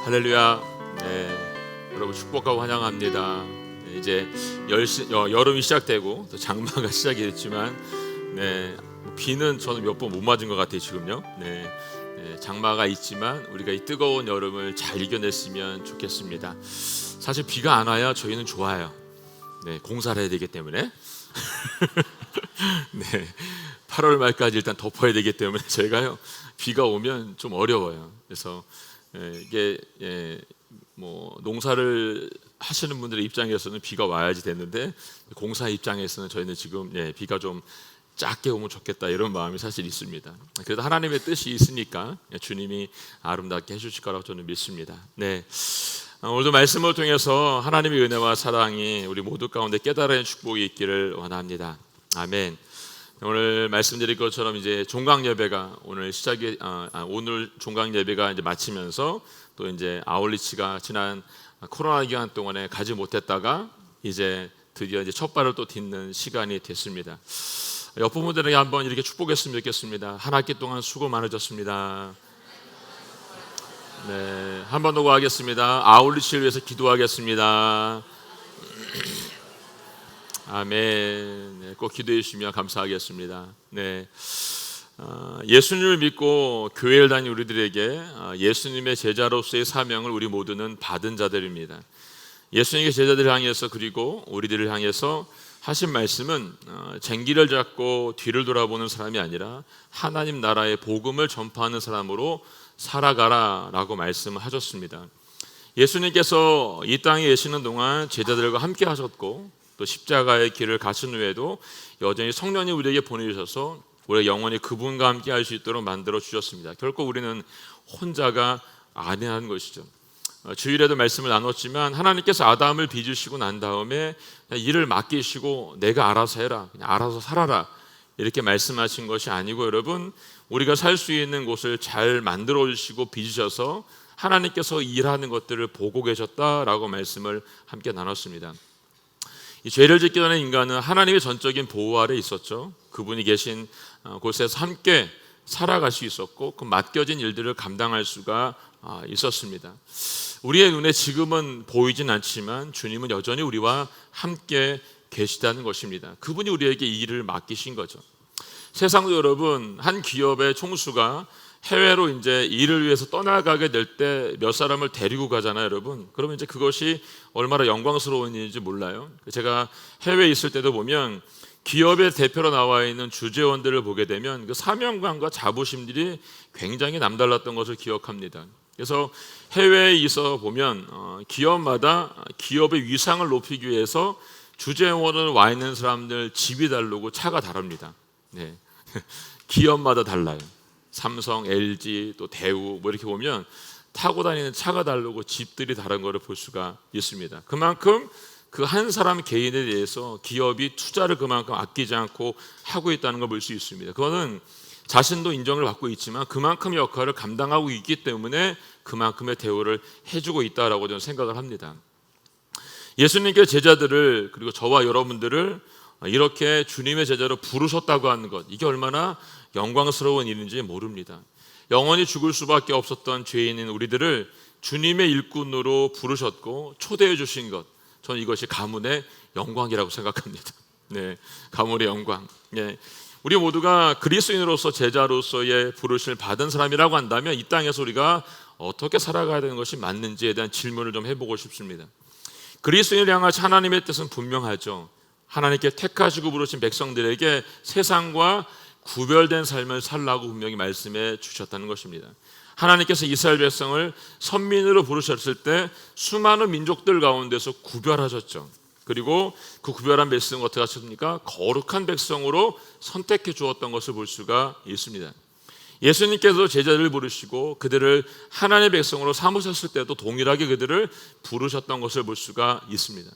할렐루야. 여러분 축복하고 환영합니다. 이제 여름이 시작되고 또 장마가 시작이 됐지만 비는 저는 몇 번 못 맞은 것 같아요 지금요. 장마가 있지만 우리가 이 뜨거운 여름을 잘 이겨냈으면 좋겠습니다. 사실 비가 안 와야 저희는 좋아요. 공사를 해야 되기 때문에 8월 말까지 일단 덮어야 되기 때문에 저희가요 비가 오면 좀 어려워요. 그래서 이게 농사를 하시는 분들의 입장에서는 비가 와야지 되는데 공사 입장에서는 저희는 지금 비가 좀 작게 오면 좋겠다 이런 마음이 사실 있습니다. 그래도 하나님의 뜻이 있으니까 주님이 아름답게 해주실 거라고 저는 믿습니다. 오늘도 말씀을 통해서 하나님의 은혜와 사랑이 우리 모두 가운데 깨달은 축복이 있기를 원합니다. 아멘. 오늘 말씀드릴 것처럼 이제 종강 예배가 오늘 오늘 종강 예배가 이제 마치면서 또 이제 아울리치가 지난 코로나 기간 동안에 가지 못했다가 이제 드디어 이제 첫 발을 또 딛는 시간이 됐습니다. 옆부분들에게 한번 이렇게 축복했으면 좋겠습니다. 한 학기 동안 수고 많으셨습니다. 한 번 더 하겠습니다. 아울리치를 위해서 기도하겠습니다. 아멘. 꼭 기도해 주시면 감사하겠습니다. 예수님을 믿고 교회를 다니는 우리들에게 예수님의 제자로서의 사명을 우리 모두는 받은 자들입니다. 예수님의 제자들을 향해서 그리고 우리들을 향해서 하신 말씀은 쟁기를 잡고 뒤를 돌아보는 사람이 아니라 하나님 나라의 복음을 전파하는 사람으로 살아가라 라고 말씀하셨습니다. 예수님께서 이 땅에 계시는 동안 제자들과 함께 하셨고 또 십자가의 길을 가신 후에도 여전히 성령님 우리에게 보내주셔서 우리가 영원히 그분과 함께 할 수 있도록 만들어 주셨습니다. 결코 우리는 혼자가 아니라는 것이죠. 주일에도 말씀을 나눴지만 하나님께서 아담을 빚으시고 난 다음에 일을 맡기시고 내가 알아서 해라, 그냥 알아서 살아라 이렇게 말씀하신 것이 아니고 여러분 우리가 살 수 있는 곳을 잘 만들어 주시고 빚으셔서 하나님께서 일하는 것들을 보고 계셨다라고 말씀을 함께 나눴습니다. 이 죄를 짓기 전에 인간은 하나님의 전적인 보호 아래 있었죠. 그분이 계신 곳에서 함께 살아갈 수 있었고 그 맡겨진 일들을 감당할 수가 있었습니다. 우리의 눈에 지금은 보이진 않지만 주님은 여전히 우리와 함께 계시다는 것입니다. 그분이 우리에게 이 일을 맡기신 거죠. 세상도 여러분 한 기업의 총수가 해외로 이제 일을 위해서 떠나가게 될 때 몇 사람을 데리고 가잖아요, 여러분. 그러면 이제 그것이 얼마나 영광스러운 일인지 몰라요. 제가 해외에 있을 때도 보면 기업의 대표로 나와 있는 주재원들을 보게 되면 그 사명감과 자부심들이 굉장히 남달랐던 것을 기억합니다. 그래서 해외에 있어 보면 기업마다 기업의 위상을 높이기 위해서 주재원을 와 있는 사람들 집이 다르고 차가 다릅니다. 기업마다 달라요. 삼성, LG, 또 대우 이렇게 보면 타고 다니는 차가 다르고 집들이 다른 것을 볼 수가 있습니다. 그만큼 그 한 사람 개인에 대해서 기업이 투자를 그만큼 아끼지 않고 하고 있다는 걸 볼 수 있습니다. 그거는 자신도 인정을 받고 있지만 그만큼의 역할을 감당하고 있기 때문에 그만큼의 대우를 해주고 있다라고 저는 생각을 합니다. 예수님께 제자들을 그리고 저와 여러분들을 이렇게 주님의 제자로 부르셨다고 하는 것, 이게 얼마나 영광스러운 일인지 모릅니다. 영원히 죽을 수밖에 없었던 죄인인 우리들을 주님의 일꾼으로 부르셨고 초대해 주신 것, 저는 이것이 가문의 영광이라고 생각합니다. 가문의 영광. 우리 모두가 그리스도인으로서 제자로서의 부르심을 받은 사람이라고 한다면 이 땅에서 우리가 어떻게 살아가야 되는 것이 맞는지에 대한 질문을 좀 해보고 싶습니다. 그리스도인을 향한 하나님의 뜻은 분명하죠. 하나님께 택하시고 부르신 백성들에게 세상과 구별된 삶을 살라고 분명히 말씀해 주셨다는 것입니다. 하나님께서 이스라엘 백성을 선민으로 부르셨을 때 수많은 민족들 가운데서 구별하셨죠. 그리고 그 구별한 백성을 어떻게 하셨습니까? 거룩한 백성으로 선택해 주었던 것을 볼 수가 있습니다. 예수님께서 제자들을 부르시고 그들을 하나님의 백성으로 삼으셨을 때도 동일하게 그들을 부르셨던 것을 볼 수가 있습니다.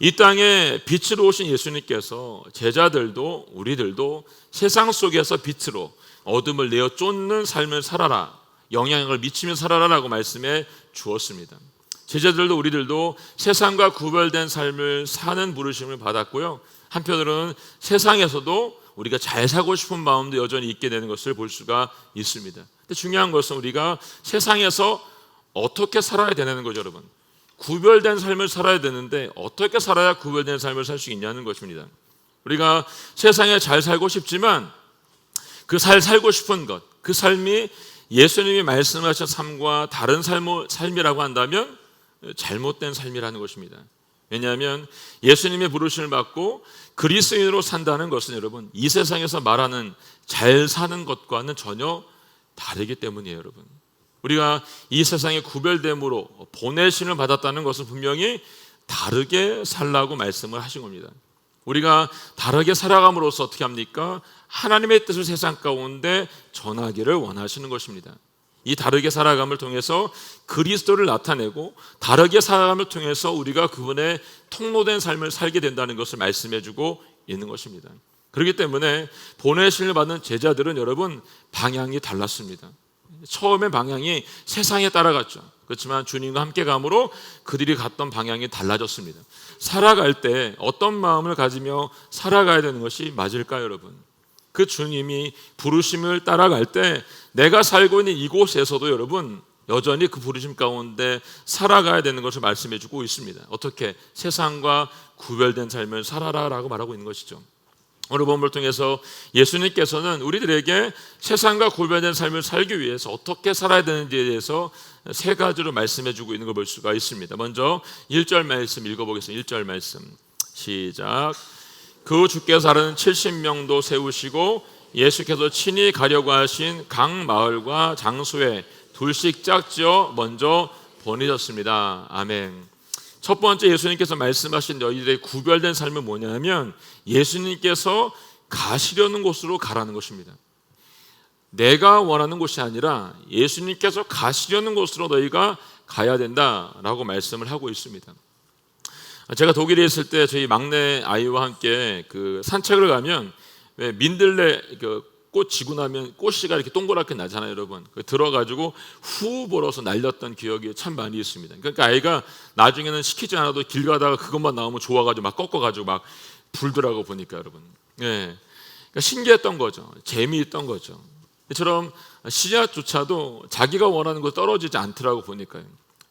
이 땅에 빛으로 오신 예수님께서 제자들도 우리들도 세상 속에서 빛으로 어둠을 내어 쫓는 삶을 살아라, 영향을 미치며 살아라라고 말씀해 주었습니다. 제자들도 우리들도 세상과 구별된 삶을 사는 부르심을 받았고요. 한편으로는 세상에서도 우리가 잘 살고 싶은 마음도 여전히 있게 되는 것을 볼 수가 있습니다. 근데 중요한 것은 우리가 세상에서 어떻게 살아야 되는 거죠, 여러분. 구별된 삶을 살아야 되는데 어떻게 살아야 구별된 삶을 살 수 있냐는 것입니다. 우리가 세상에 잘 살고 싶지만 그 살고 싶은 것, 그 삶이 예수님이 말씀하신 삶과 다른 삶이라고 한다면 잘못된 삶이라는 것입니다. 왜냐하면 예수님의 부르심을 받고 그리스도인으로 산다는 것은 여러분 이 세상에서 말하는 잘 사는 것과는 전혀 다르기 때문이에요, 여러분. 우리가 이 세상의 구별됨으로 보내심을 받았다는 것은 분명히 다르게 살라고 말씀을 하신 겁니다. 우리가 다르게 살아감으로써 어떻게 합니까? 하나님의 뜻을 세상 가운데 전하기를 원하시는 것입니다. 이 다르게 살아감을 통해서 그리스도를 나타내고 다르게 살아감을 통해서 우리가 그분의 통로된 삶을 살게 된다는 것을 말씀해주고 있는 것입니다. 그렇기 때문에 보내심을 받은 제자들은 여러분 방향이 달랐습니다. 처음에 방향이 세상에 따라갔죠. 그렇지만 주님과 함께 감으로 그들이 갔던 방향이 달라졌습니다. 살아갈 때 어떤 마음을 가지며 살아가야 되는 것이 맞을까요, 여러분? 그 주님이 부르심을 따라갈 때 내가 살고 있는 이곳에서도 여러분 여전히 그 부르심 가운데 살아가야 되는 것을 말씀해 주고 있습니다. 어떻게? 세상과 구별된 삶을 살아라라고 말하고 있는 것이죠. 오늘 본문을 통해서 예수님께서는 우리들에게 세상과 구별된 삶을 살기 위해서 어떻게 살아야 되는지에 대해서 세 가지로 말씀해 주고 있는 걸 볼 수가 있습니다. 먼저 1절 말씀 읽어보겠습니다. 1절 말씀 시작. 그 주께서 하루는 70명도 세우시고 예수께서 친히 가려고 하신 각 마을과 장소에 둘씩 짝지어 먼저 보내셨습니다. 아멘. 첫 번째 예수님께서 말씀하신 너희들의 구별된 삶은 뭐냐면 예수님께서 가시려는 곳으로 가라는 것입니다. 내가 원하는 곳이 아니라 예수님께서 가시려는 곳으로 너희가 가야 된다라고 말씀을 하고 있습니다. 제가 독일에 있을 때 저희 막내 아이와 함께 그 산책을 가면 왜 민들레 꽃 지고 나면 꽃씨가 이렇게 동그랗게 나잖아요, 여러분. 들어가지고 후 불어서 날렸던 기억이 참 많이 있습니다. 그러니까 아이가 나중에는 시키지 않아도 길 가다가 그것만 나오면 좋아가지고 막 꺾어가지고 막 불더라고 보니까 여러분. 예, 그러니까 신기했던 거죠. 재미있던 거죠. 이처럼 씨앗조차도 자기가 원하는 거 떨어지지 않더라고 보니까요.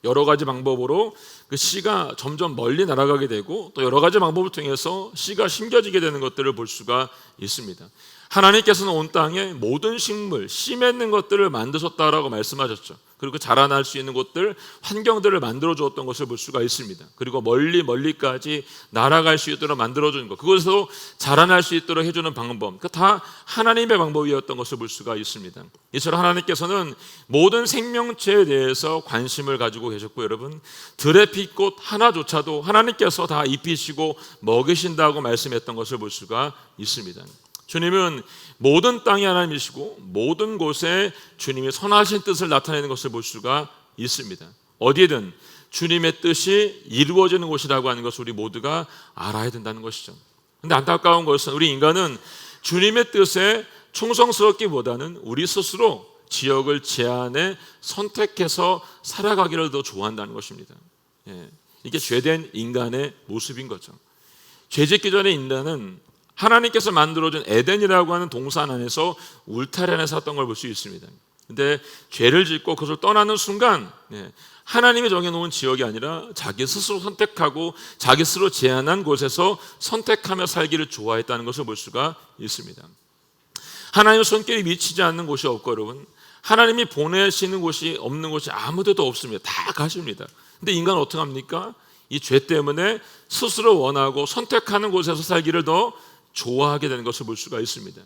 여러 가지 방법으로 그 씨가 점점 멀리 날아가게 되고 또 여러 가지 방법을 통해서 씨가 심겨지게 되는 것들을 볼 수가 있습니다. 하나님께서는 온 땅에 모든 식물, 씨 맺는 것들을 만드셨다라고 말씀하셨죠. 그리고 자라날 수 있는 곳들, 환경들을 만들어 주었던 것을 볼 수가 있습니다. 그리고 멀리까지 날아갈 수 있도록 만들어 주는 것, 그것으로 자라날 수 있도록 해주는 방법, 다 하나님의 방법이었던 것을 볼 수가 있습니다. 이처럼 하나님께서는 모든 생명체에 대해서 관심을 가지고 계셨고 여러분 들의 빛꽃 하나조차도 하나님께서 다 입히시고 먹이신다고 말씀했던 것을 볼 수가 있습니다. 주님은 모든 땅이 하나님이시고 모든 곳에 주님이 선하신 뜻을 나타내는 것을 볼 수가 있습니다. 어디에든 주님의 뜻이 이루어지는 곳이라고 하는 것을 우리 모두가 알아야 된다는 것이죠. 그런데 안타까운 것은 우리 인간은 주님의 뜻에 충성스럽기보다는 우리 스스로 지역을 제한해 선택해서 살아가기를 더 좋아한다는 것입니다. 이게 죄된 인간의 모습인 거죠. 죄 짓기 전에 인간은 하나님께서 만들어준 에덴이라고 하는 동산 안에서 울타리 안에 살았던 걸 볼 수 있습니다. 그런데 죄를 짓고 그것을 떠나는 순간 하나님이 정해놓은 지역이 아니라 자기 스스로 선택하고 자기 스스로 제한한 곳에서 선택하며 살기를 좋아했다는 것을 볼 수가 있습니다. 하나님의 손길이 미치지 않는 곳이 없고 여러분 하나님이 보내시는 곳이 없는 곳이 아무 데도 없습니다. 다 가십니다. 근데 인간은 어떻게 합니까? 이 죄 때문에 스스로 원하고 선택하는 곳에서 살기를 더 좋아하게 되는 것을 볼 수가 있습니다.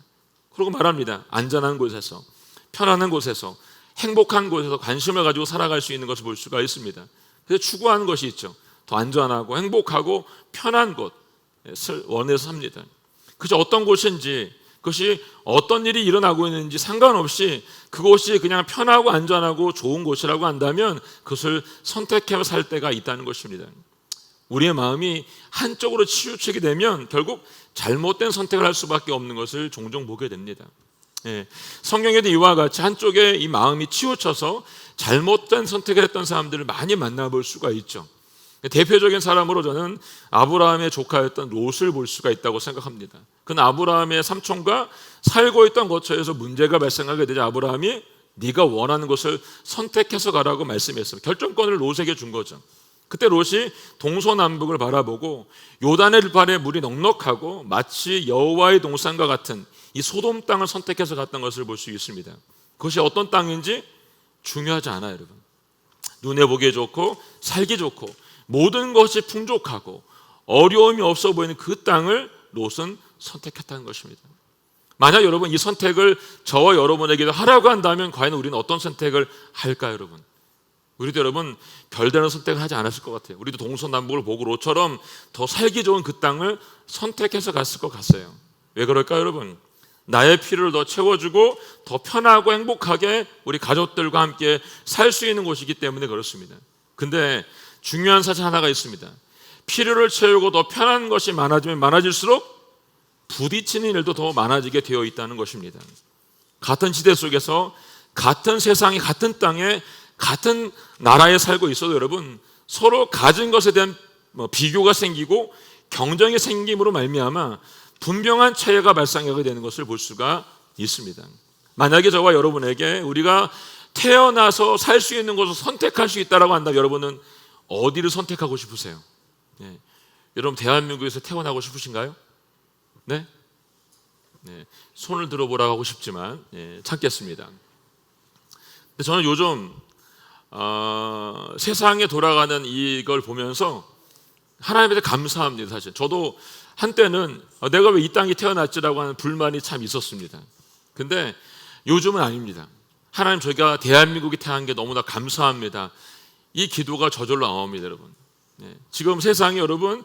그리고 말합니다. 안전한 곳에서, 편안한 곳에서, 행복한 곳에서 관심을 가지고 살아갈 수 있는 것을 볼 수가 있습니다. 그래서 추구하는 것이 있죠. 더 안전하고 행복하고 편한 곳을 원해서 삽니다. 그것이 어떤 곳인지, 그것이 어떤 일이 일어나고 있는지 상관없이 그곳이 그냥 편하고 안전하고 좋은 곳이라고 한다면 그것을 선택해서 살 때가 있다는 것입니다. 우리의 마음이 한쪽으로 치우치게 되면 결국 잘못된 선택을 할 수밖에 없는 것을 종종 보게 됩니다. 성경에도 이와 같이 한쪽에 이 마음이 치우쳐서 잘못된 선택을 했던 사람들을 많이 만나볼 수가 있죠. 대표적인 사람으로 저는 아브라함의 조카였던 롯을 볼 수가 있다고 생각합니다. 그는 아브라함의 삼촌과 살고 있던 거처에서 문제가 발생하게 되자 아브라함이 네가 원하는 것을 선택해서 가라고 말씀했어요. 결정권을 롯에게 준 거죠. 그때 롯이 동서남북을 바라보고 요단의 발에 물이 넉넉하고 마치 여호와의 동산과 같은 이 소돔 땅을 선택해서 갔던 것을 볼 수 있습니다. 그것이 어떤 땅인지 중요하지 않아요, 여러분. 눈에 보기에 좋고 살기 좋고 모든 것이 풍족하고 어려움이 없어 보이는 그 땅을 롯은 선택했다는 것입니다. 만약 여러분 이 선택을 저와 여러분에게도 하라고 한다면 과연 우리는 어떤 선택을 할까요, 여러분? 우리도 여러분 별다른 선택을 하지 않았을 것 같아요. 우리도 동서남북을 보고 롯처럼 더 살기 좋은 그 땅을 선택해서 갔을 것 같아요. 왜 그럴까요, 여러분? 나의 필요를 더 채워주고 더 편하고 행복하게 우리 가족들과 함께 살 수 있는 곳이기 때문에 그렇습니다. 근데 중요한 사실 하나가 있습니다. 필요를 채우고 더 편한 것이 많아지면 많아질수록 부딪히는 일도 더 많아지게 되어 있다는 것입니다. 같은 시대 속에서 같은 세상에 같은 땅에 같은 나라에 살고 있어도 여러분 서로 가진 것에 대한 비교가 생기고 경쟁이 생김으로 말미암아 분명한 차이가 발생하게 되는 것을 볼 수가 있습니다. 만약에 저와 여러분에게 우리가 태어나서 살 수 있는 것을 선택할 수 있다고 한다면 여러분은 어디를 선택하고 싶으세요? 네. 여러분 대한민국에서 태어나고 싶으신가요? 네? 네. 손을 들어보라고 하고 싶지만 참겠습니다. 근데 저는 요즘 세상에 돌아가는 이걸 보면서 하나님한테 감사합니다. 사실 저도 한때는 내가 왜 이 땅에 태어났지라고 하는 불만이 참 있었습니다. 근데 요즘은 아닙니다. 하나님 저희가 대한민국에 태어난 게 너무나 감사합니다. 이 기도가 저절로 나옵니다, 여러분. 지금 세상에 여러분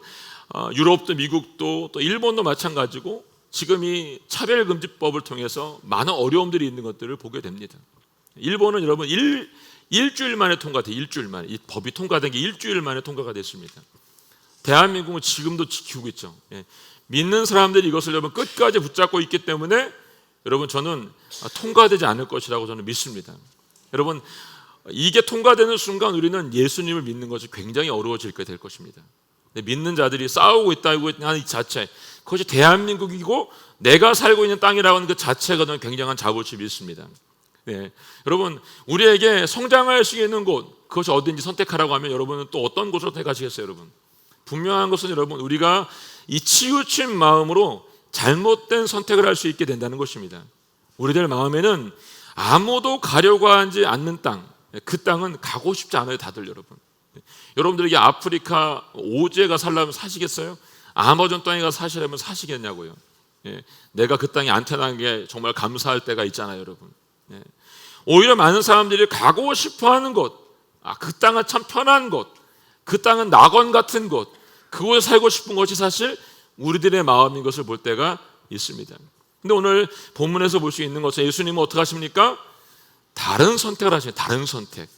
유럽도 미국도 또 일본도 마찬가지고 지금 이 차별금지법을 통해서 많은 어려움들이 있는 것들을 보게 됩니다. 일본은 여러분 일주일 만에 통과돼. 일주일 만에 이 법이 통과된 게 일주일 만에 통과가 됐습니다. 대한민국은 지금도 지키고 있죠. 믿는 사람들이 이것을 여러분 끝까지 붙잡고 있기 때문에 여러분 저는 통과되지 않을 것이라고 저는 믿습니다. 여러분 이게 통과되는 순간 우리는 예수님을 믿는 것이 굉장히 어려워지게 될 것입니다. 믿는 자들이 싸우고 있다고 하는 이 자체, 그것이 대한민국이고 내가 살고 있는 땅이라고 하는 그 자체가 저는 굉장한 자부심이 있습니다. 여러분 우리에게 성장할 수 있는 곳, 그것이 어딘지 선택하라고 하면 여러분은 또 어떤 곳을 선택하시겠어요, 여러분? 분명한 것은 여러분 우리가 이 치우친 마음으로 잘못된 선택을 할 수 있게 된다는 것입니다. 우리들 마음에는 아무도 가려고 하지 않는 땅, 그 땅은 가고 싶지 않아요, 다들 여러분. 여러분들에게 아프리카 오지에 살려면 사시겠어요? 아마존 땅에 가서 사시려면 사시겠냐고요. 내가 그 땅에 안 태어난 게 정말 감사할 때가 있잖아요, 여러분. 오히려 많은 사람들이 가고 싶어하는 곳, 그 땅은 참 편한 곳, 그 땅은 낙원 같은 곳, 그곳에 살고 싶은 것이 사실 우리들의 마음인 것을 볼 때가 있습니다. 근데 오늘 본문에서 볼 수 있는 것은 예수님은 어떻게 하십니까? 다른 선택을 하십니다. 다른 선택.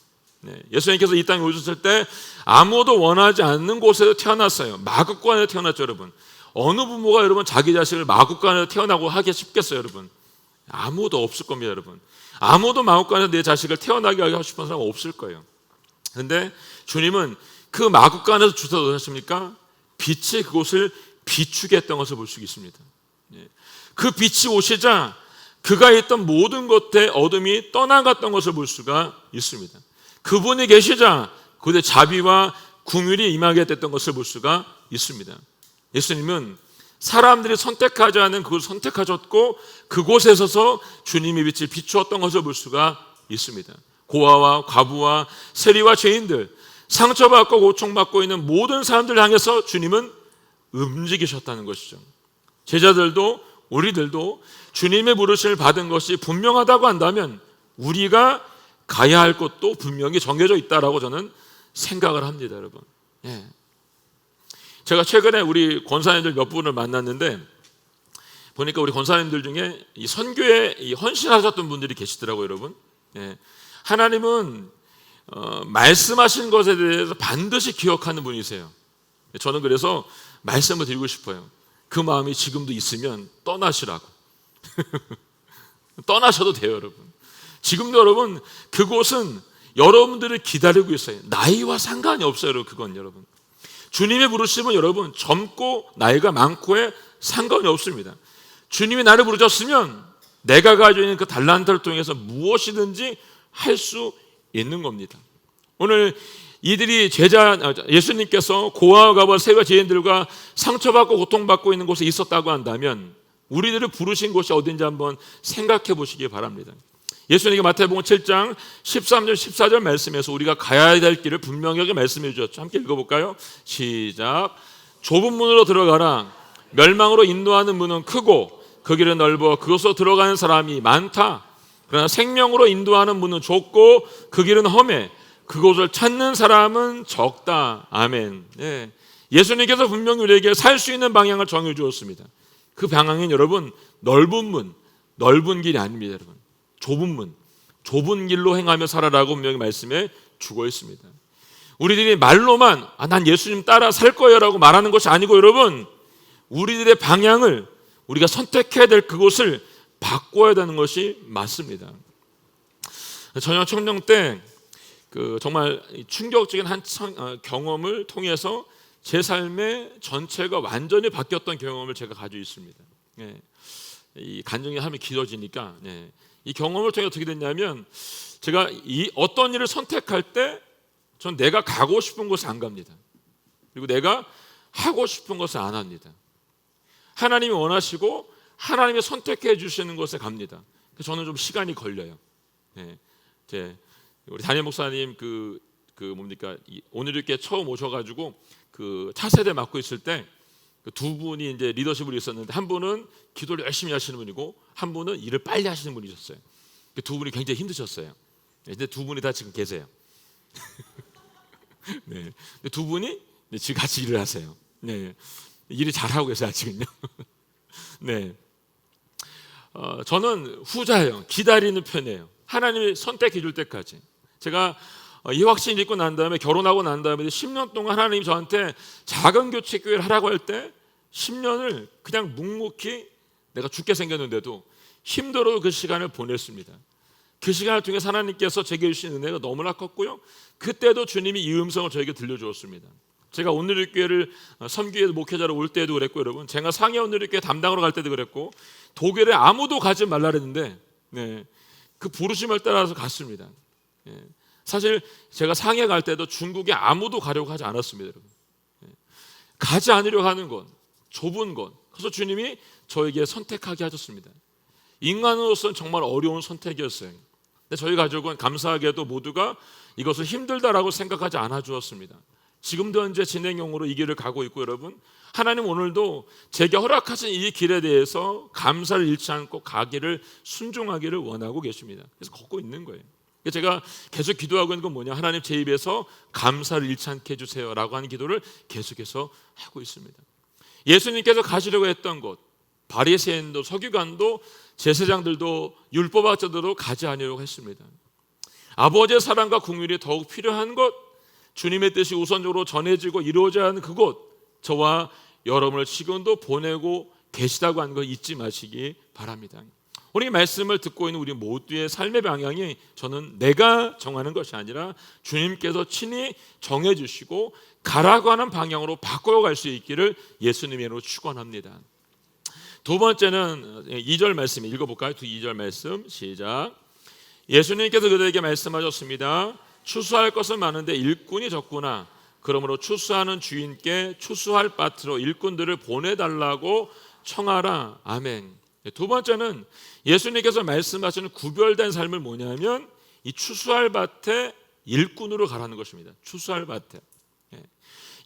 예수님께서 이 땅에 오셨을 때 아무도 원하지 않는 곳에서 태어났어요. 마구간에 태어났죠, 여러분. 어느 부모가 여러분 자기 자식을 마구간에 태어나고 하기 쉽겠어요, 여러분? 아무도 없을 겁니다, 여러분. 아무도 마구간에 내 자식을 태어나게 하고 싶은 사람은 없을 거예요. 그런데 주님은 그 마구간에서 주셔서 어떠셨습니까? 빛이 그곳을 비추게 했던 것을 볼 수 있습니다. 그 빛이 오시자 그가 있던 모든 것의 어둠이 떠나갔던 것을 볼 수가 있습니다. 그분이 계시자 그들의 자비와 긍휼이 임하게 됐던 것을 볼 수가 있습니다. 예수님은 사람들이 선택하지 않은 그것을 선택하셨고 그곳에 서서 주님의 빛을 비추었던 것을 볼 수가 있습니다. 고아와 과부와 세리와 죄인들, 상처받고 고통받고 있는 모든 사람들을 향해서 주님은 움직이셨다는 것이죠. 제자들도 우리들도 주님의 부르심을 받은 것이 분명하다고 한다면 우리가 가야 할 곳도 분명히 정해져 있다라고 저는 생각을 합니다, 여러분. 제가 최근에 우리 권사님들 몇 분을 만났는데 보니까 우리 권사님들 중에 이 선교에 헌신하셨던 분들이 계시더라고요, 여러분. 하나님은 말씀하신 것에 대해서 반드시 기억하는 분이세요. 저는 그래서 말씀을 드리고 싶어요. 그 마음이 지금도 있으면 떠나시라고. 떠나셔도 돼요, 여러분. 지금도 여러분 그곳은 여러분들을 기다리고 있어요. 나이와 상관이 없어요, 여러분. 그건 여러분. 주님의 부르심은 여러분 젊고 나이가 많고에 상관이 없습니다. 주님이 나를 부르셨으면 내가 가지고 있는 그 달란트를 통해서 무엇이든지 할 수 있는 겁니다. 오늘 이들이 예수님께서 고아와 가버와 세와 죄인들과 상처받고 고통받고 있는 곳에 있었다고 한다면 우리들을 부르신 곳이 어딘지 한번 생각해 보시기 바랍니다. 예수님이 마태복음 7장 13절 14절 말씀에서 우리가 가야 될 길을 분명하게 말씀해 주셨죠. 함께 읽어볼까요? 시작. 좁은 문으로 들어가라. 멸망으로 인도하는 문은 크고 그 길은 넓어 그곳으로 들어가는 사람이 많다. 그러나 생명으로 인도하는 문은 좁고 그 길은 험해 그곳을 찾는 사람은 적다. 아멘. 예. 예수님께서 분명히 우리에게 살 수 있는 방향을 정해 주었습니다. 그 방향은 여러분 넓은 문, 넓은 길이 아닙니다. 여러분 좁은 문, 좁은 길로 행하며 살아라고 분명히 말씀해 주고 있습니다. 우리들이 말로만 난 예수님 따라 살 거예요 라고 말하는 것이 아니고 여러분 우리들의 방향을 우리가 선택해야 될 그곳을 바꿔야 되는 것이 맞습니다. 저녁 청년 때 정말 충격적인 한 경험을 통해서 제 삶의 전체가 완전히 바뀌었던 경험을 제가 가지고 있습니다. 이 간증이 하면 길어지니까 이 경험을 통해 어떻게 됐냐면 제가 어떤 일을 선택할 때 전 내가 가고 싶은 곳에 안 갑니다. 그리고 내가 하고 싶은 것을 안 합니다. 하나님이 원하시고 하나님이 선택해 주시는 곳에 갑니다. 그래서 저는 좀 시간이 걸려요. 우리 담임 목사님 오늘 이렇게 처음 오셔가지고 그 차세대 맡고 있을 때 그 두 분이 이제 리더십을 있었는데 한 분은 기도를 열심히 하시는 분이고 한 분은 일을 빨리 하시는 분이셨어요. 그 두 분이 굉장히 힘드셨어요. 근데 두 분이 다 지금 계세요. 네, 두 분이 지금 같이 일을 하세요. 네, 일을 잘하고 계세요 아직은요. 네, 저는 후자예요. 기다리는 편이에요. 하나님이 선택해 줄 때까지. 제가 이 확신 입고 난 다음에 결혼하고 난 다음에 10년 동안 하나님이 저한테 작은 교체 교회를 하라고 할 때 10년을 그냥 묵묵히 내가 죽게 생겼는데도 힘들어도 그 시간을 보냈습니다. 그 시간을 통해 하나님께서 제게 주신 은혜가 너무나 컸고요. 그때도 주님이 이 음성을 저에게 들려주었습니다. 제가 온누리교회를 섬기회 목회자로 올 때도 그랬고 여러분 제가 상해 온누리교회 담당으로 갈 때도 그랬고 독일에 아무도 가지 말라 그랬는데 그 부르심을 따라서 갔습니다. 사실 제가 상해 갈 때도 중국에 아무도 가려고 하지 않았습니다. 여러분. 가지 않으려고 하는 것, 좁은 것. 그래서 주님이 저에게 선택하게 하셨습니다. 인간으로서는 정말 어려운 선택이었어요. 근데 저희 가족은 감사하게도 모두가 이것을 힘들다라고 생각하지 않아 주었습니다. 지금도 현재 진행형으로 이 길을 가고 있고 여러분 하나님 오늘도 제게 허락하신 이 길에 대해서 감사를 잃지 않고 가기를 순종하기를 원하고 계십니다. 그래서 걷고 있는 거예요. 제가 계속 기도하고 있는 건 뭐냐 하나님 제 입에서 감사를 잃지 않게 해주세요 라고 하는 기도를 계속해서 하고 있습니다. 예수님께서 가시려고 했던 곳 바리새인도 서기관도 제사장들도 율법학자들도 가지 않으려고 했습니다. 아버지의 사랑과 긍휼이 더욱 필요한 곳 주님의 뜻이 우선적으로 전해지고 이루어져야 하는 그곳 저와 여러분을 지금도 보내고 계시다고 하는 거 잊지 마시기 바랍니다. 오늘 이 말씀을 듣고 있는 우리 모두의 삶의 방향이 저는 내가 정하는 것이 아니라 주님께서 친히 정해주시고 가라고 하는 방향으로 바꿔갈 수 있기를 예수님으로 축원합니다. 두 번째는 2절 말씀 읽어볼까요? 2절 말씀 시작. 예수님께서 그들에게 말씀하셨습니다. 추수할 것은 많은데 일꾼이 적구나. 그러므로 추수하는 주인께 추수할 밭으로 일꾼들을 보내달라고 청하라. 아멘. 두 번째는 예수님께서 말씀하시는 구별된 삶을 뭐냐면 이 추수할 밭에 일꾼으로 가라는 것입니다. 추수할 밭에.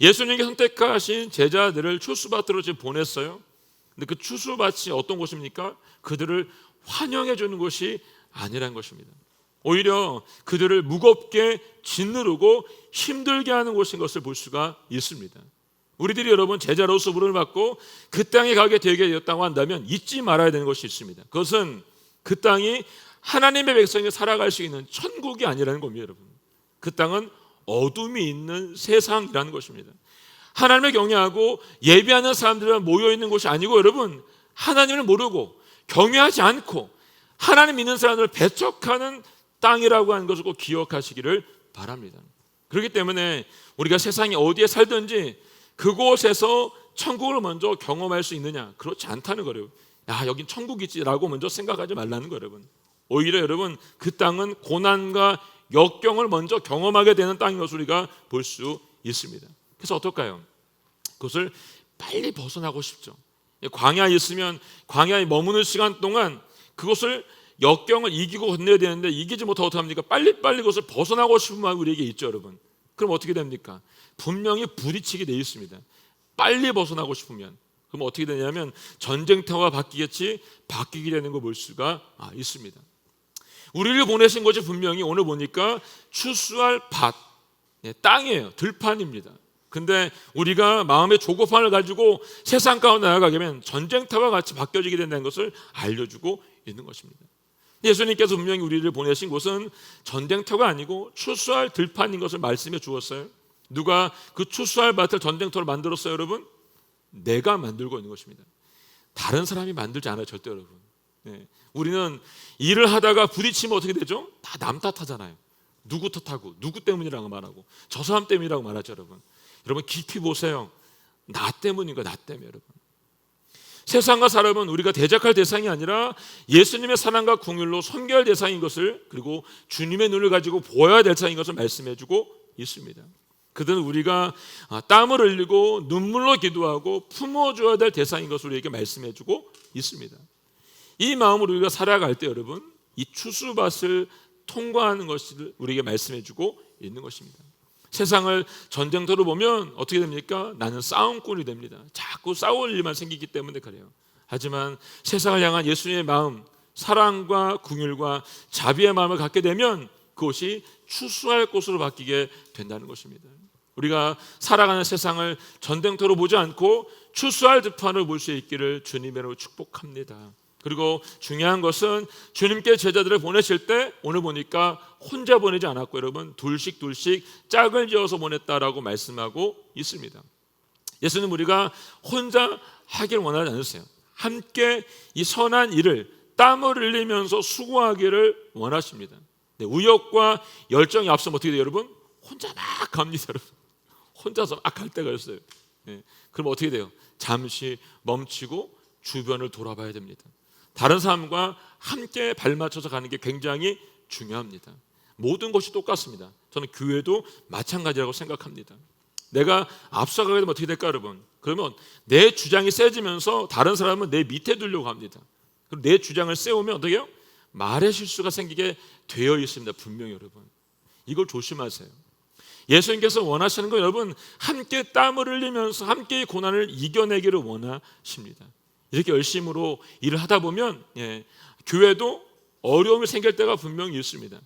예수님께 선택하신 제자들을 추수밭으로 지금 보냈어요. 근데 그 추수밭이 어떤 곳입니까? 그들을 환영해 주는 곳이 아니란 것입니다. 오히려 그들을 무겁게 짓누르고 힘들게 하는 곳인 것을 볼 수가 있습니다. 우리들이 여러분 제자로서 부름을 받고 그 땅에 가게 되게 되었다고 한다면 잊지 말아야 되는 것이 있습니다. 그것은 그 땅이 하나님의 백성이 살아갈 수 있는 천국이 아니라는 겁니다. 여러분. 그 땅은 어둠이 있는 세상이라는 것입니다. 하나님을 경외하고 예배하는 사람들만 모여있는 곳이 아니고 여러분 하나님을 모르고 경외하지 않고 하나님 믿는 사람들을 배척하는 땅이라고 하는 것을 꼭 기억하시기를 바랍니다. 그렇기 때문에 우리가 세상에 어디에 살든지 그곳에서 천국을 먼저 경험할 수 있느냐? 그렇지 않다는 거예요. 야, 여긴 천국이지라고 먼저 생각하지 말라는 거예요, 여러분. 오히려 여러분, 그 땅은 고난과 역경을 먼저 경험하게 되는 땅인 것을 우리가 볼 수 있습니다. 그래서 어떨까요? 그것을 빨리 벗어나고 싶죠. 광야에 있으면 광야에 머무는 시간 동안 그것을 역경을 이기고 건너야 되는데 이기지 못하고 어떻게 합니까? 빨리빨리 그것을 벗어나고 싶은 마음이 우리에게 있죠, 여러분. 그럼 어떻게 됩니까? 분명히 부딪히게 돼 있습니다. 빨리 벗어나고 싶으면. 그럼 어떻게 되냐면 전쟁터가 바뀌게 되는 걸 볼 수가 있습니다. 우리를 보내신 것이 분명히 오늘 보니까 추수할 밭, 땅이에요. 들판입니다. 근데 우리가 마음의 조급함을 가지고 세상 가운데 나아가게 되면 전쟁터와 같이 바뀌어지게 된다는 것을 알려주고 있는 것입니다. 예수님께서 분명히 우리를 보내신 곳은 전쟁터가 아니고 추수할 들판인 것을 말씀해 주었어요. 누가 그 추수할 밭을 전쟁터로 만들었어요, 여러분? 내가 만들고 있는 것입니다. 다른 사람이 만들지 않아요, 절대, 여러분. 우리는 일을 하다가 부딪히면 어떻게 되죠? 다 남 탓하잖아요. 누구 탓하고 누구 때문이라고 말하고 저 사람 때문이라고 말하죠, 여러분. 여러분 깊이 보세요. 나 때문인가? 나 때문에, 여러분. 세상과 사람은 우리가 대적할 대상이 아니라 예수님의 사랑과 긍휼로 섬겨야 할 대상인 것을, 그리고 주님의 눈을 가지고 보아야 될 대상인 것을 말씀해주고 있습니다. 그들은 우리가 땀을 흘리고 눈물로 기도하고 품어줘야 될 대상인 것을 우리에게 말씀해주고 있습니다. 이 마음으로 우리가 살아갈 때 여러분, 이 추수밭을 통과하는 것을 우리에게 말씀해주고 있는 것입니다. 세상을 전쟁터로 보면 어떻게 됩니까? 나는 싸움꾼이 됩니다. 자꾸 싸울 일만 생기기 때문에 그래요. 하지만 세상을 향한 예수님의 마음, 사랑과 긍휼과 자비의 마음을 갖게 되면 그것이 추수할 곳으로 바뀌게 된다는 것입니다. 우리가 살아가는 세상을 전쟁터로 보지 않고 추수할 들판을 볼 수 있기를 주님으로 축복합니다. 그리고 중요한 것은 주님께 제자들을 보내실 때 오늘 보니까 혼자 보내지 않았고 여러분 둘씩 짝을 지어서 보냈다라고 말씀하고 있습니다. 예수는 우리가 혼자 하길 원하지 않으세요. 함께 이 선한 일을 땀을 흘리면서 수고하기를 원하십니다. 우욕과 열정이 앞서면 어떻게 돼요, 여러분? 혼자 막 갑니다, 여러분. 혼자서 막 갈 때가 있어요. 그럼 어떻게 돼요? 잠시 멈추고 주변을 돌아봐야 됩니다. 다른 사람과 함께 발맞춰서 가는 게 굉장히 중요합니다. 모든 것이 똑같습니다. 저는 교회도 마찬가지라고 생각합니다. 내가 앞서가게 되면 어떻게 될까, 여러분? 그러면 내 주장이 세지면서 다른 사람은 내 밑에 두려고 합니다. 그럼 내 주장을 세우면 어떻게 해요? 말의 실수가 생기게 되어 있습니다. 분명히 여러분. 이걸 조심하세요. 예수님께서 원하시는 건 여러분 함께 땀을 흘리면서 함께 고난을 이겨내기를 원하십니다. 이렇게 열심으로 일을 하다 보면 교회도 어려움이 생길 때가 분명히 있습니다.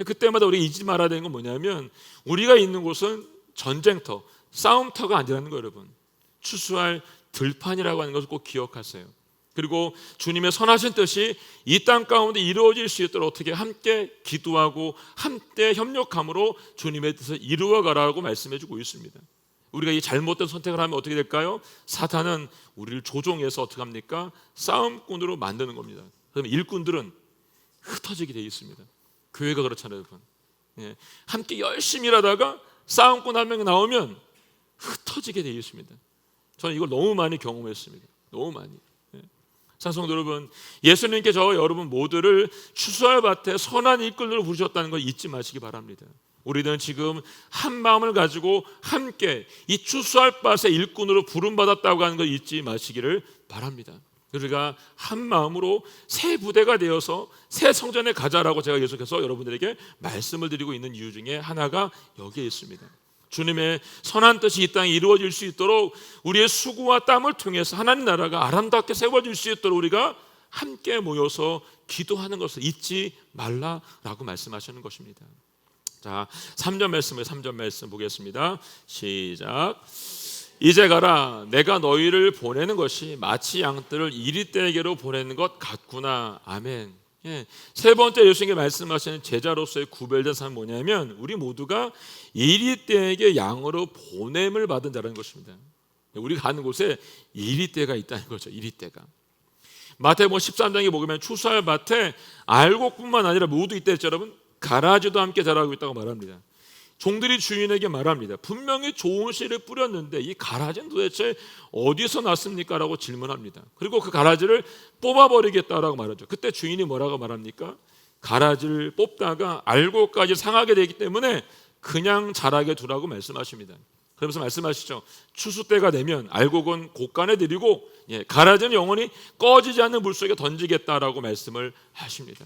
그때마다 우리가 잊지 말아야 되는 건 뭐냐면 우리가 있는 곳은 전쟁터, 싸움터가 아니라는 거예요, 여러분. 추수할 들판이라고 하는 것을 꼭 기억하세요. 그리고 주님의 선하신 뜻이 이 땅 가운데 이루어질 수 있도록 어떻게 함께 기도하고 함께 협력함으로 주님의 뜻을 이루어가라고 말씀해주고 있습니다. 우리가 이 잘못된 선택을 하면 어떻게 될까요? 사탄은 우리를 조종해서 어떻게 합니까? 싸움꾼으로 만드는 겁니다. 그러면 일꾼들은 흩어지게 되어 있습니다. 교회가 그렇잖아요, 여러분. 함께 열심히 일하다가 싸움꾼 한 명 나오면 흩어지게 되어 있습니다. 저는 이걸 너무 많이 경험했습니다. 너무 많이. 사성도 여러분, 예수님께 저 여러분 모두를 추수할 밭에 선한 일꾼으로 부르셨다는 걸 잊지 마시기 바랍니다. 우리는 지금 한 마음을 가지고 함께 이 추수할 밭의 일꾼으로 부름받았다고 하는 걸 잊지 마시기를 바랍니다. 우리가 한 마음으로 새 부대가 되어서 새 성전에 가자라고 제가 계속해서 여러분들에게 말씀을 드리고 있는 이유 중에 하나가 여기에 있습니다. 주님의 선한 뜻이 이 땅에 이루어질 수 있도록 우리의 수고와 땀을 통해서 하나님 나라가 아름답게 세워질 수 있도록 우리가 함께 모여서 기도하는 것을 잊지 말라라고 말씀하시는 것입니다. 자, 3절 말씀 보겠습니다. 시작. 이제 가라. 내가 너희를 보내는 것이 마치 양들을 이리떼에게로 보내는 것 같구나. 아멘. 세 번째 예수님께 말씀하시는 제자로서의 구별된 삶은 뭐냐면 우리 모두가 이리떼에게 양으로 보냄을 받은 자라는 것입니다. 우리가 가는 곳에 이리떼가 있다는 거죠. 이리떼가. 마태복음 13장에 보면 추수할 밭에 알곡뿐만 아니라 모두 있다 했죠, 여러분. 가라지도 함께 자라고 있다고 말합니다. 종들이 주인에게 말합니다. 분명히 좋은 씨를 뿌렸는데 이 가라지는 도대체 어디서 났습니까? 라고 질문합니다. 그리고 그 가라지를 뽑아버리겠다라고 말하죠. 그때 주인이 뭐라고 말합니까? 가라지를 뽑다가 알곡까지 상하게 되기 때문에 그냥 자라게 두라고 말씀하십니다. 그러면서 말씀하시죠. 추수 때가 되면 알곡은 곳간에 들이고 가라지는 영원히 꺼지지 않는 물속에 던지겠다라고 말씀을 하십니다.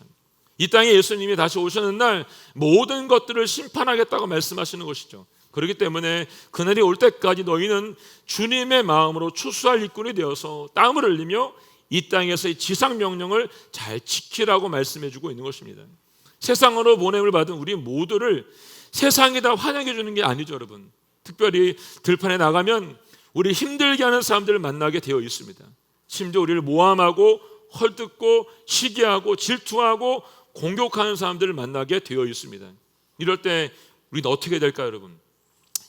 이 땅에 예수님이 다시 오시는 날 모든 것들을 심판하겠다고 말씀하시는 것이죠. 그렇기 때문에 그날이 올 때까지 너희는 주님의 마음으로 추수할 일꾼이 되어서 땀을 흘리며 이 땅에서의 지상 명령을 잘 지키라고 말씀해주고 있는 것입니다. 세상으로 보냄을 받은 우리 모두를 세상이 다 환영해 주는 게 아니죠, 여러분. 특별히 들판에 나가면 우리 힘들게 하는 사람들을 만나게 되어 있습니다. 심지어 우리를 모함하고 헐뜯고 시기하고 질투하고 공격하는 사람들을 만나게 되어 있습니다. 이럴 때 우리는 어떻게 될까요, 여러분?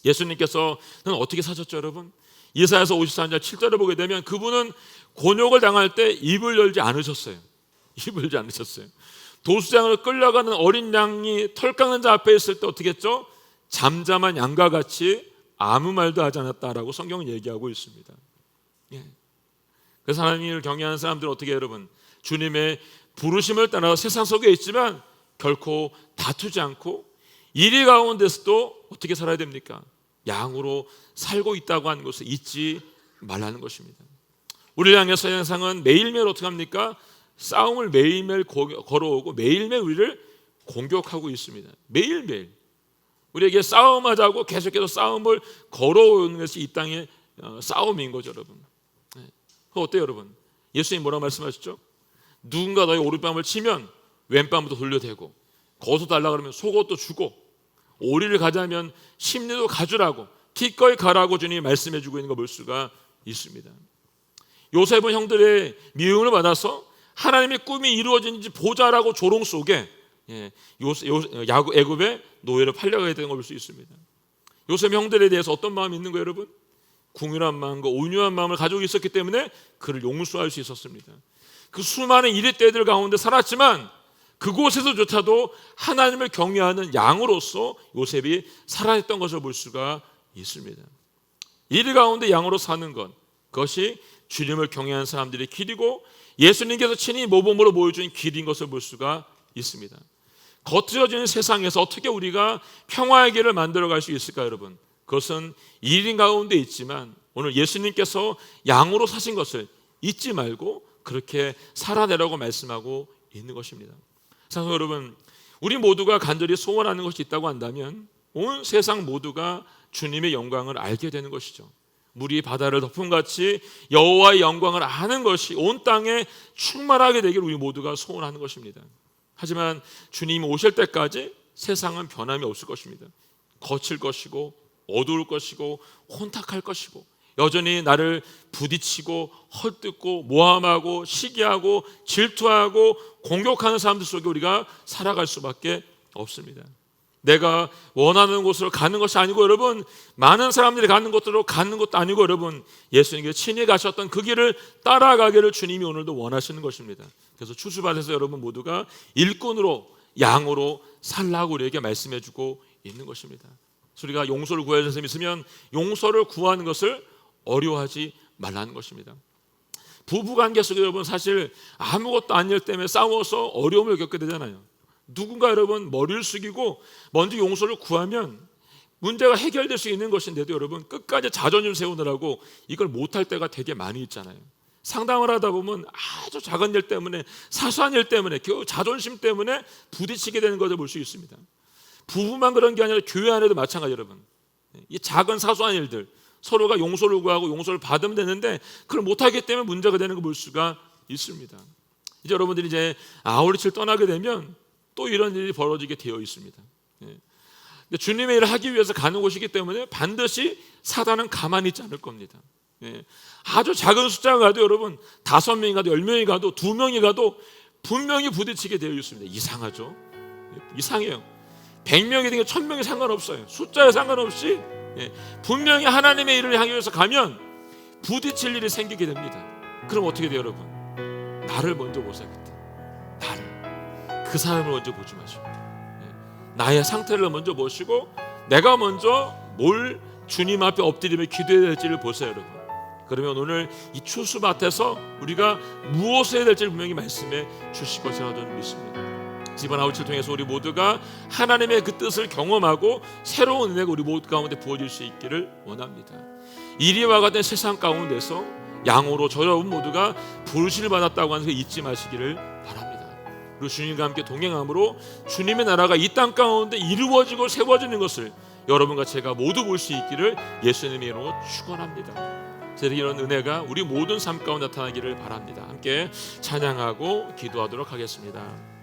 예수님께서는 어떻게 사셨죠, 여러분? 이사야서 54장 7절을 보게 되면 그분은 곤욕을 당할 때 입을 열지 않으셨어요. 입을 열지 않으셨어요. 도수장으로 끌려가는 어린 양이 털 깎는 자 앞에 있을 때 어떻게 했죠? 잠잠한 양과 같이 아무 말도 하지 않았다라고 성경은 얘기하고 있습니다. 그래서 하나님을 경외하는 사람들은 어떻게 해요, 여러분? 주님의 부르심을 따라 세상 속에 있지만 결코 다투지 않고 이리 가운데서도 어떻게 살아야 됩니까? 양으로 살고 있다고 하는 것을 잊지 말라는 것입니다. 우리를 향해서 세상은 매일매일 어떻게 합니까? 싸움을 매일매일 걸어오고 매일매일 우리를 공격하고 있습니다. 매일매일 우리에게 싸움하자고 계속해서 싸움을 걸어오는 것이 이 땅의 싸움인 거죠, 여러분. 그거 어때요, 여러분? 예수님 뭐라고 말씀하셨죠? 누군가 너의 오른뺨을 치면 왼뺨부터 돌려대고 거기서 달라 그러면 속옷도 주고 오리를 가자면 심리도 가주라고 기꺼이 가라고 주님이 말씀해 주고 있는 걸 볼 수가 있습니다. 요셉은 형들의 미움을 받아서 하나님의 꿈이 이루어지는지 보자라고 조롱 속에 애굽의 노예로 팔려가게 되는 걸 볼 수 있습니다. 요셉 형들에 대해서 어떤 마음이 있는 거예요, 여러분? 궁휼한 마음과 온유한 마음을 가지고 있었기 때문에 그를 용서할 수 있었습니다. 그 수많은 이리떼들 가운데 살았지만 그곳에서조차도 하나님을 경외하는 양으로서 요셉이 살아냈던 것을 볼 수가 있습니다. 이리 가운데 양으로 사는 것, 그것이 주님을 경외하는 사람들의 길이고 예수님께서 친히 모범으로 보여준 길인 것을 볼 수가 있습니다. 겉으로지는 세상에서 어떻게 우리가 평화의 길을 만들어갈 수 있을까요, 여러분? 그것은 일인 가운데 있지만 오늘 예수님께서 양으로 사신 것을 잊지 말고 그렇게 살아내라고 말씀하고 있는 것입니다. 사실 여러분, 우리 모두가 간절히 소원하는 것이 있다고 한다면 온 세상 모두가 주님의 영광을 알게 되는 것이죠. 물이 바다를 덮음같이 여호와의 영광을 아는 것이 온 땅에 충만하게 되길 우리 모두가 소원하는 것입니다. 하지만 주님이 오실 때까지 세상은 변함이 없을 것입니다. 거칠 것이고 어두울 것이고 혼탁할 것이고 여전히 나를 부딪히고 헐뜯고 모함하고 시기하고 질투하고 공격하는 사람들 속에 우리가 살아갈 수밖에 없습니다. 내가 원하는 곳으로 가는 것이 아니고 여러분, 많은 사람들이 가는 곳으로 가는 것도 아니고 여러분, 예수님께서 친히 가셨던 그 길을 따라가기를 주님이 오늘도 원하시는 것입니다. 그래서 추수밭에서 여러분 모두가 일꾼으로 양으로 살라고 우리에게 말씀해주고 있는 것입니다. 우리가 용서를 구해야 되는 있으면 용서를 구하는 것을 어려워하지 말라는 것입니다. 부부관계 속에 여러분 사실 아무것도 아닐 때문에 싸워서 어려움을 겪게 되잖아요. 누군가 여러분 머리를 숙이고 먼저 용서를 구하면 문제가 해결될 수 있는 것인데도 여러분 끝까지 자존심 세우느라고 이걸 못할 때가 되게 많이 있잖아요. 상담을 하다 보면 아주 작은 일 때문에 사소한 일 때문에 겨우 자존심 때문에 부딪히게 되는 것을 볼 수 있습니다. 부부만 그런 게 아니라 교회 안에도 마찬가지 여러분. 이 작은 사소한 일들 서로가 용서를 구하고 용서를 받으면 되는데 그걸 못하기 때문에 문제가 되는 걸 볼 수가 있습니다. 이제 여러분들이 이제 아우리치를 떠나게 되면 또 이런 일이 벌어지게 되어 있습니다. 근데 주님의 일을 하기 위해서 가는 곳이기 때문에 반드시 사단은 가만히 있지 않을 겁니다. 아주 작은 숫자가 가도 여러분 5명이 가도 10명이 가도 2명이 가도 분명히 부딪히게 되어 있습니다. 이상하죠? 이상해요. 100명이 되게 1000명이 상관없어요. 숫자에 상관없이 분명히 하나님의 일을 향해 서 가면 부딪힐 일이 생기게 됩니다. 그럼 어떻게 돼요, 여러분? 나를 먼저 보세요. 그때 나를, 그 사람을 먼저 보지 마시고 나의 상태를 먼저 보시고 내가 먼저 뭘 주님 앞에 엎드리며 기도해야 될지를 보세요, 여러분. 그러면 오늘 이 추수밭에서 우리가 무엇을 해야 될지를 분명히 말씀해 주실 것이라고 저는 믿습니다. 이번 아웃을 통해서 우리 모두가 하나님의 그 뜻을 경험하고 새로운 은혜가 우리 모두 가운데 부어질 수 있기를 원합니다. 이리와 같은 세상 가운데서 양으로 저 여러분 모두가 부르심을 받았다고 하는 걸 잊지 마시기를 바랍니다. 그리고 주님과 함께 동행함으로 주님의 나라가 이 땅 가운데 이루어지고 세워지는 것을 여러분과 제가 모두 볼 수 있기를 예수님의 이름으로 축원합니다. 저에게 이런 은혜가 우리 모든 삶 가운데 나타나기를 바랍니다. 함께 찬양하고 기도하도록 하겠습니다.